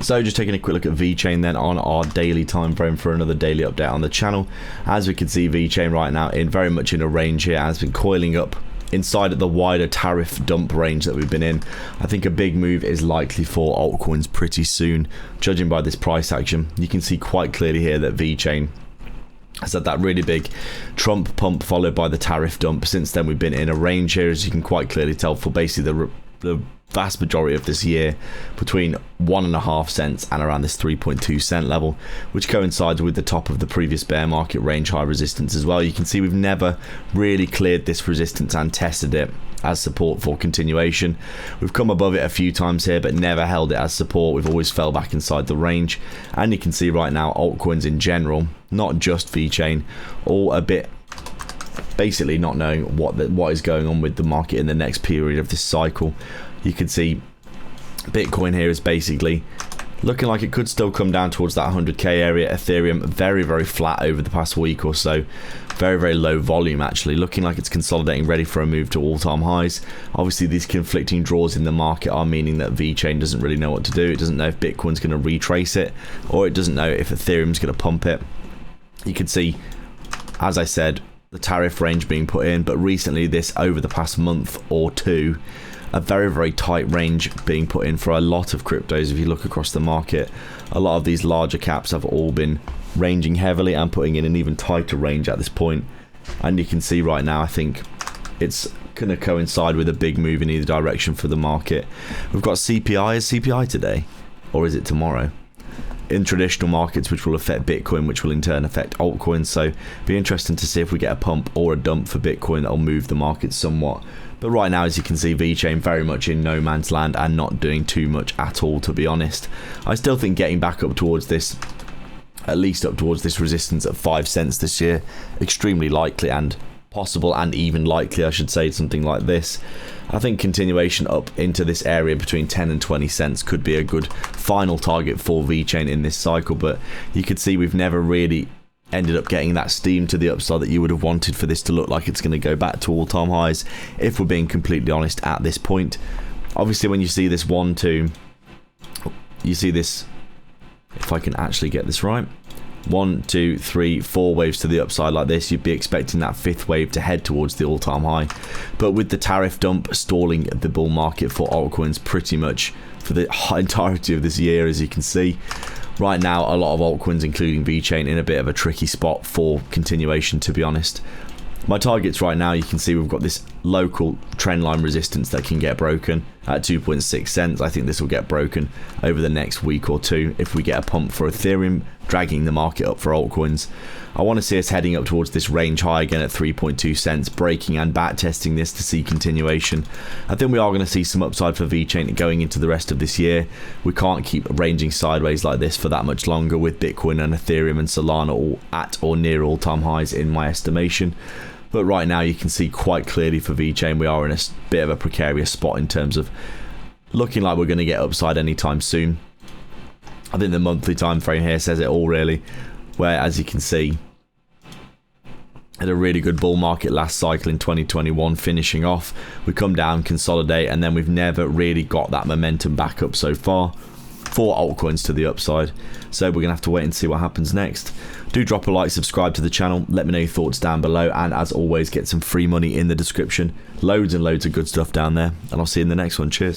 So just taking a quick look at Vechain then on our daily time frame for another daily update on the channel. As we can see, Vechain right now in very much in a range here, has been coiling up inside of the wider tariff dump range that we've been in. I think a big move is likely for altcoins pretty soon, judging by this price action. You can see quite clearly here that Vechain has had that really big Trump pump followed by the tariff dump. Since then we've been in a range here, as you can quite clearly tell, for basically the vast majority of this year, between 1.5 cents and around this 3.2 cent level, which coincides with the top of the previous bear market range high resistance as well. You can see we've never really cleared this resistance and tested it as support for continuation. We've come above it a few times here but never held it as support. We've always fell back inside the range, and you can see right now altcoins in general, not just Vechain, all a bit basically not knowing what is going on with the market in the next period of this cycle. You can see Bitcoin here is basically looking like it could still come down towards that 100k area. Ethereum very flat over the past week or so, very low volume actually, looking like it's consolidating, ready for a move to all-time highs. Obviously these conflicting draws in the market are meaning that Vechain doesn't really know what to do. It doesn't know if Bitcoin's going to retrace it, or it doesn't know if Ethereum's going to pump it. You can see, as I said, the tariff range being put in, but recently this, over the past month or two, a very tight range being put in for a lot of cryptos. If you look across the market, a lot of these larger caps have all been ranging heavily and putting in an even tighter range at this point. And you can see right now, I think it's going to coincide with a big move in either direction for the market. We've got CPI. Is CPI today, or is it tomorrow, in traditional markets, which will affect Bitcoin, which will in turn affect altcoins. So be interesting to see if we get a pump or a dump for Bitcoin that'll move the market somewhat. But right now, as you can see, Vechain very much in no man's land and not doing too much at all, to be honest. I still think getting back up towards this, at least up towards this resistance at 5 cents this year, extremely likely and possible, and even likely, I should say, something like this. I think continuation up into this area between 10 and 20 cents could be a good final target for Vechain in this cycle. But you could see we've never really ended up getting that steam to the upside that you would have wanted for this to look like it's going to go back to all-time highs, if we're being completely honest at this point. Obviously when you see this 1, 2, you see this, if I can actually get this right, 1, 2, 3, 4 waves to the upside like this, you'd be expecting that 5th wave to head towards the all-time high. But with the tariff dump stalling the bull market for altcoins pretty much for the entirety of this year, as you can see, right now a lot of altcoins, including Vechain, in a bit of a tricky spot for continuation, to be honest. My targets right now, you can see we've got this local trendline resistance that can get broken at 2.6 cents. I think this will get broken over the next week or two if we get a pump for Ethereum, dragging the market up for altcoins. I want to see us heading up towards this range high again at 3.2 cents, breaking and back testing this to see continuation. I think we are going to see some upside for Vechain going into the rest of this year. We can't keep ranging sideways like this for that much longer, with Bitcoin and Ethereum and Solana all at or near all-time highs in my estimation. But right now you can see quite clearly for Vechain we are in a bit of a precarious spot in terms of looking like we're going to get upside anytime soon. I think the monthly time frame here says it all really, where, as you can see, had a really good bull market last cycle in 2021 finishing off. We come down, consolidate, and then we've never really got that momentum back up so far for altcoins to the upside. So we're going to have to wait and see what happens next. Do drop a like, subscribe to the channel, let me know your thoughts down below, and as always, get some free money in the description. Loads and loads of good stuff down there, and I'll see you in the next one. Cheers.